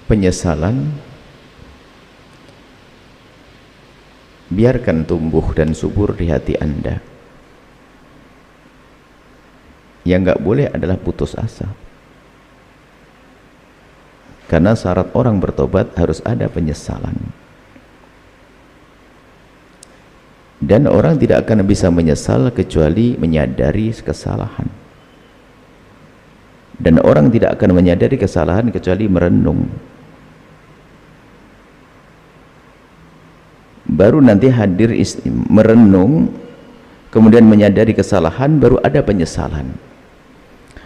penyesalan biarkan tumbuh dan subur di hati Anda. Yang nggak boleh adalah putus asa, karena syarat orang bertobat harus ada penyesalan, dan orang tidak akan bisa menyesal kecuali menyadari kesalahan, dan orang tidak akan menyadari kesalahan kecuali merenung. Baru nanti hadir merenung, kemudian menyadari kesalahan, baru ada penyesalan.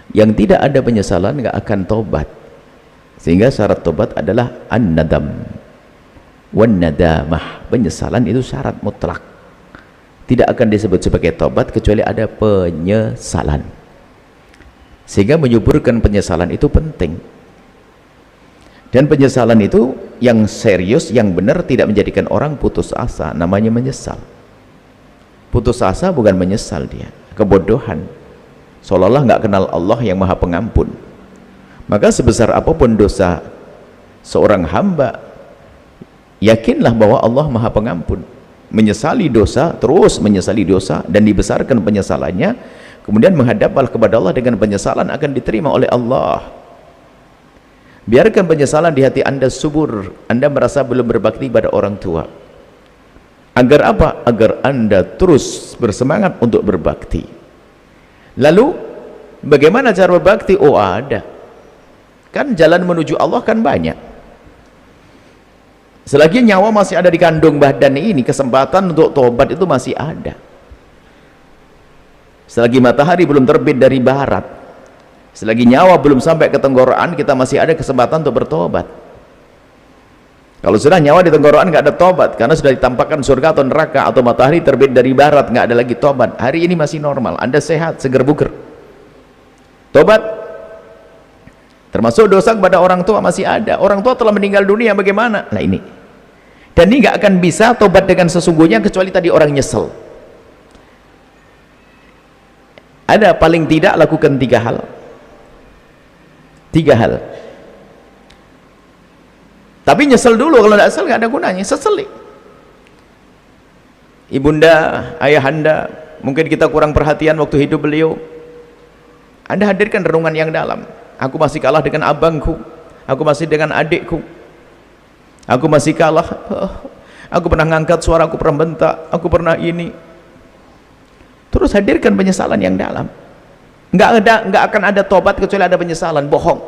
Yang tidak ada penyesalan nggak akan tobat. Sehingga syarat tobat adalah an-nadam wan nadamah. Penyesalan itu syarat mutlak, tidak akan disebut sebagai tobat kecuali ada penyesalan. Sehingga menyuburkan penyesalan itu penting, dan penyesalan itu yang serius, yang benar, tidak menjadikan orang putus asa. Namanya menyesal. Putus asa bukan menyesal, dia kebodohan, seolah-olah nggak kenal Allah yang maha pengampun. Maka sebesar apapun dosa seorang hamba, yakinlah bahwa Allah maha pengampun. Menyesali dosa, terus menyesali dosa, dan dibesarkan penyesalannya, kemudian menghadaplah kepada Allah dengan penyesalan, akan diterima oleh Allah. Biarkan penyesalan di hati Anda subur. Anda merasa belum berbakti pada orang tua. Agar apa? Agar Anda terus bersemangat untuk berbakti. Lalu bagaimana cara berbakti? Oh, ada. Kan jalan menuju Allah kan banyak. Selagi nyawa masih ada di kandung badan ini, kesempatan untuk tobat itu masih ada. Selagi matahari belum terbit dari barat, selagi nyawa belum sampai ke tenggorokan, kita masih ada kesempatan untuk bertobat. Kalau sudah nyawa di tenggorokan nggak ada tobat, karena sudah ditampakkan surga atau neraka, atau matahari terbit dari barat, nggak ada lagi tobat. Hari ini masih normal, Anda sehat, seger buger, tobat. Termasuk dosa kepada orang tua masih ada. Orang tua telah meninggal dunia, bagaimana? Nah ini, dan ini nggak akan bisa tobat dengan sesungguhnya kecuali tadi orang nyesel. Ada paling tidak lakukan 3 hal. 3 hal. Tapi nyesel dulu, kalau tidak nyesel nggak ada gunanya. Seseli. Ibunda, ayahanda, mungkin kita kurang perhatian waktu hidup beliau. Anda hadirkan renungan yang dalam. Aku masih kalah dengan abangku, aku masih dengan adikku, aku masih kalah. Aku pernah ngangkat suara, aku pernah bentak, aku pernah ini. Terus hadirkan penyesalan yang dalam. Nggak akan ada tobat kecuali ada penyesalan. Bohong.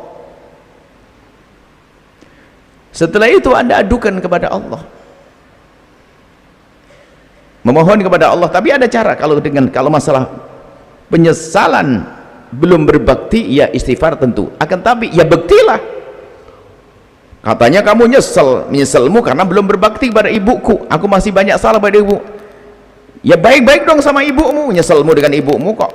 Setelah itu Anda adukan kepada Allah, memohon kepada Allah. Tapi ada cara. Kalau masalah penyesalan belum berbakti, ya istighfar tentu. Akan tapi ya bektilah. Katanya kamu menyesalmu karena belum berbakti kepada ibuku. Aku masih banyak salah pada ibu. Ya baik-baik dong sama ibumu. Nyesalmu dengan ibumu kok.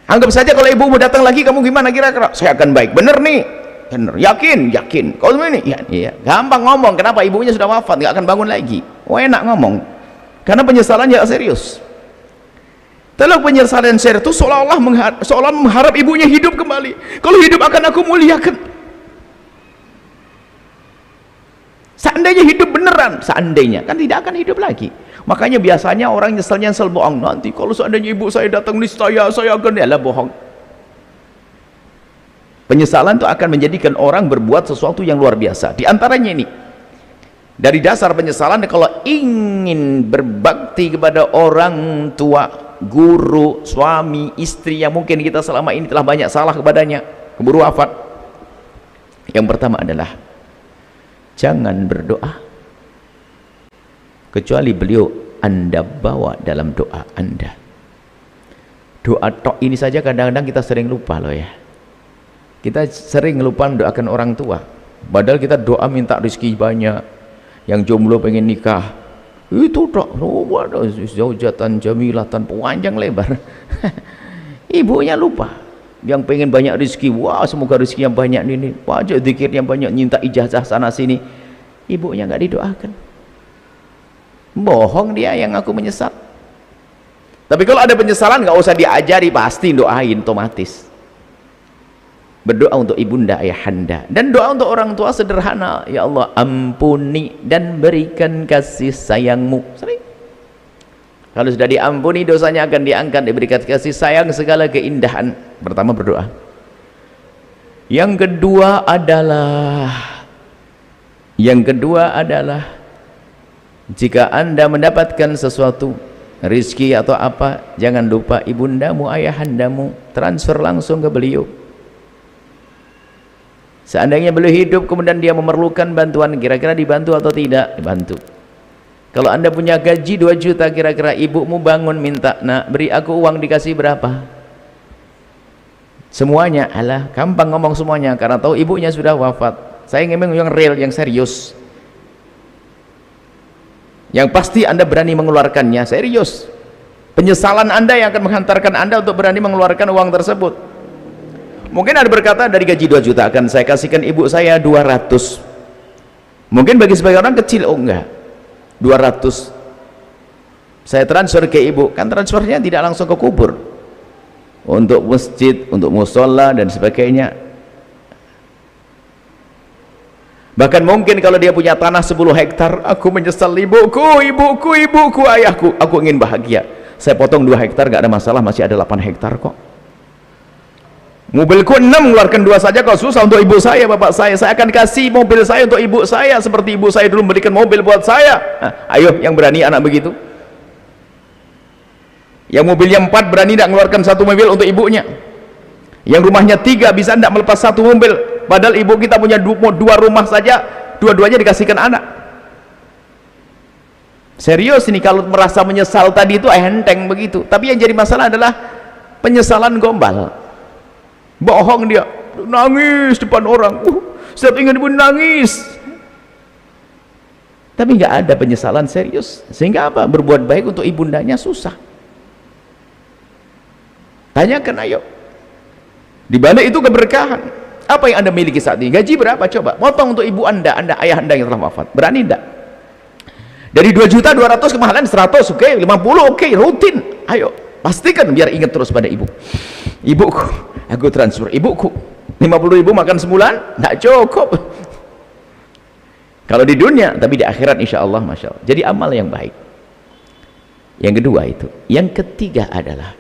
Anggap saja kalau ibumu datang lagi, kamu gimana kira-kira? Saya akan baik. Bener nih. Bener. Yakin. Kalau ini, ya. Gampang ngomong. Kenapa? Ibunya sudah wafat, nggak akan bangun lagi. Oh, enak ngomong. Karena penyesalan ya serius. Kalau penyesalan serius itu seolah-olah mengharap ibunya hidup kembali. Kalau hidup akan aku muliakan. Seandainya hidup beneran, seandainya kan tidak akan hidup lagi. Makanya biasanya orang nyesel bohong. Nanti kalau seandainya ibu saya datang niscaya saya akan, ya lah, bohong. Penyesalan itu akan menjadikan orang berbuat sesuatu yang luar biasa. Di antaranya ini, dari dasar penyesalan, kalau ingin berbakti kepada orang tua, guru, suami, istri yang mungkin kita selama ini telah banyak salah kepadanya, keburu wafat, yang pertama adalah jangan berdoa kecuali beliau Anda bawa dalam doa Anda. Doa tok ini saja kadang-kadang kita sering lupa loh ya. Kita sering lupa mendoakan orang tua, padahal kita doa minta rezeki banyak. Yang jomblo pengen nikah, itu tok, zaujatan jamilatan, panjang lebar. Ibunya lupa. Yang pengen banyak rezeki, wah semoga rezeki yang banyak ini, wajah zikirnya banyak, nyinta ijazah sana sini, ibunya nggak didoakan. Bohong dia yang aku menyesal. Tapi kalau ada penyesalan nggak usah diajari, pasti doain otomatis. berdoa untuk ibunda ayahanda, dan doa untuk orang tua sederhana, ya Allah ampuni dan berikan kasih sayangmu. Sering. Kalau sudah diampuni dosanya akan diangkat, diberikan kasih sayang, segala keindahan. Pertama berdoa. Yang kedua adalah jika Anda mendapatkan sesuatu, rizki atau apa, jangan lupa ibundamu, ayahandamu, transfer langsung ke beliau. Seandainya beliau hidup kemudian dia memerlukan bantuan, kira-kira dibantu atau tidak? Dibantu. Kalau Anda punya gaji 2 juta, kira-kira ibumu bangun minta, nak beri aku uang, dikasih berapa? Semuanya? Alah, gampang ngomong semuanya, karena tahu ibunya sudah wafat. Saya ingin yang real, yang serius, yang pasti Anda berani mengeluarkannya, serius. Penyesalan Anda yang akan menghantarkan Anda untuk berani mengeluarkan uang tersebut. Mungkin ada berkata, dari gaji 2 juta akan saya kasihkan ibu saya 200. Mungkin bagi sebagian orang kecil, oh enggak, 200 saya transfer ke ibu. Kan transfernya tidak langsung ke kubur, untuk masjid, untuk musola dan sebagainya. Bahkan mungkin kalau dia punya tanah 10 hektar, aku menyesal ibuku, ayahku, aku ingin bahagia, saya potong 2 hektar, gak ada masalah, masih ada 8 hektar kok. Mobilku 6, keluarkan 2 saja, kok susah untuk ibu saya, bapak saya akan kasih mobil saya untuk ibu saya, seperti ibu saya dulu memberikan mobil buat saya. Nah, ayo yang berani anak begitu, yang mobilnya 4 berani tidak mengeluarkan 1 mobil untuk ibunya, yang rumahnya 3 bisa tidak melepas 1 mobil, padahal ibu kita punya 2 rumah saja, dua-duanya dikasihkan anak. Serius ini, kalau merasa menyesal tadi itu enteng begitu, tapi yang jadi masalah adalah penyesalan gombal. Bohong dia, nangis depan orang, setiap ingin ibu nangis, tapi nggak ada penyesalan serius. Sehingga apa? Berbuat baik untuk ibundanya susah. Tanyakan, ayo, di balik itu keberkahan. Apa yang Anda miliki saat ini? Gaji berapa? Coba potong untuk ibu Anda, ayah Anda yang telah wafat. Berani enggak? Dari 2 juta 200 kemahalan 100, oke, 50, oke, rutin. Ayo, pastikan biar ingat terus pada ibu. Ibuku, aku transfer ibuku 50.000 makan sebulan, tidak cukup kalau di dunia, tapi di akhirat insya Allah, masya Allah. Jadi amal yang baik. Yang kedua itu. Yang ketiga adalah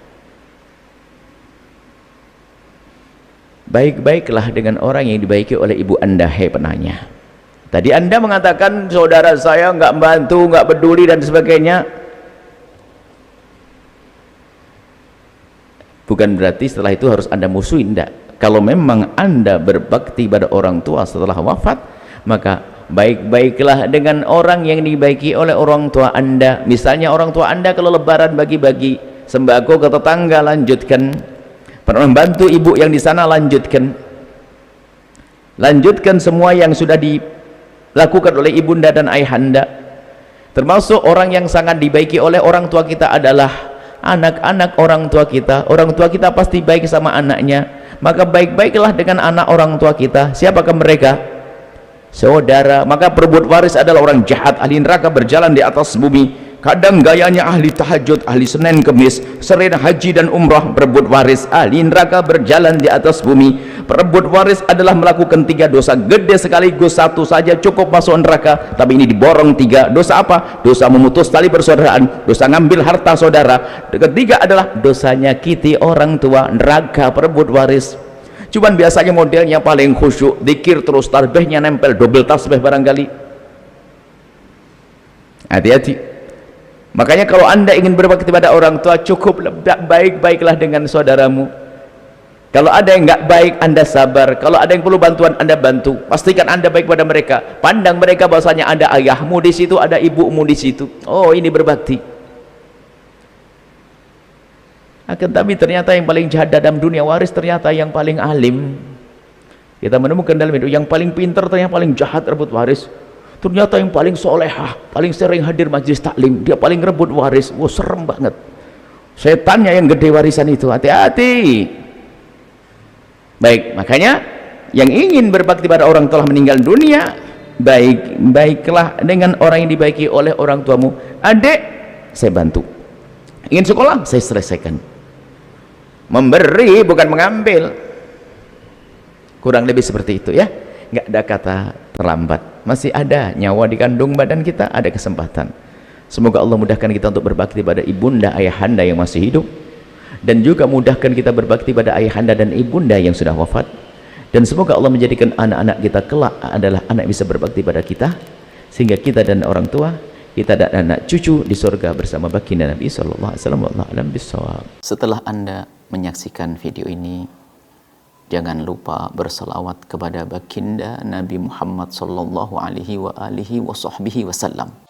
baik-baiklah dengan orang yang dibaiki oleh ibu Anda. Hei penanya, tadi Anda mengatakan saudara saya nggak bantu, nggak peduli dan sebagainya. Bukan berarti setelah itu harus Anda musuhin, enggak. Kalau memang Anda berbakti pada orang tua setelah wafat, maka baik-baiklah dengan orang yang dibaiki oleh orang tua Anda. Misalnya orang tua Anda kalau lebaran bagi-bagi sembako ke tetangga, lanjutkan. Pernah membantu ibu yang di sana, lanjutkan. Lanjutkan semua yang sudah dilakukan oleh ibunda dan ayahanda. Termasuk orang yang sangat dibaiki oleh orang tua kita adalah anak-anak orang tua kita. Orang tua kita pasti baik sama anaknya, maka baik-baiklah dengan anak orang tua kita. Siapakah mereka? Saudara. Maka perebut waris adalah orang jahat, ahli neraka, berjalan di atas bumi. Kadang gayanya ahli tahajud, ahli Senin Kemis, sering haji dan umrah. Perebut waris, ahli neraka, berjalan di atas bumi. Perebut waris adalah melakukan 3 dosa gede sekaligus, 1 saja cukup masuk neraka, tapi ini diborong 3. Dosa apa? Dosa memutus tali persaudaraan, dosa ngambil harta saudara. Ketiga adalah dosa nyakiti orang tua, neraka perebut waris. Cuman biasanya modelnya paling khusyuk, zikir terus, tasbihnya nempel, double tasbih barangkali. Hati-hati. Makanya kalau Anda ingin berbakti pada orang tua, cukup baik-baiklah dengan saudaramu. Kalau ada yang nggak baik, Anda sabar. Kalau ada yang perlu bantuan, Anda bantu. Pastikan Anda baik pada mereka. Pandang mereka bahwasanya ada ayahmu di situ, ada ibumu di situ. Oh, ini berbakti. Akan tapi ternyata yang paling jahat dalam dunia waris ternyata yang paling alim. Kita menemukan dalam itu yang paling pintar ternyata yang paling jahat rebut waris. Ternyata yang paling solehah, paling sering hadir majelis taklim, dia paling rebut waris. Wah, serem banget. Setannya yang gede warisan itu. Hati-hati. Baik, makanya yang ingin berbakti pada orang telah meninggal dunia, baiklah dengan orang yang dibaiki oleh orang tuamu. Adik, saya bantu. Ingin sekolah, saya selesaikan. Memberi bukan mengambil. kurang lebih seperti itu ya. Nggak ada kata terlambat, masih ada nyawa di kandung badan kita, ada kesempatan. Semoga Allah mudahkan kita untuk berbakti pada ibunda ayahanda yang masih hidup, dan juga mudahkan kita berbakti pada ayahanda dan ibunda yang sudah wafat, dan semoga Allah menjadikan anak-anak kita kelak adalah anak yang bisa berbakti pada kita, sehingga kita dan orang tua, kita dan anak cucu di surga bersama baginda Nabi sallallahu alaihi wasallam. Wallahu a'lam bissawab. Setelah Anda menyaksikan video ini, jangan lupa berselawat kepada baginda Nabi Muhammad sallallahu alaihi wa alihi wa sahbihi wasallam.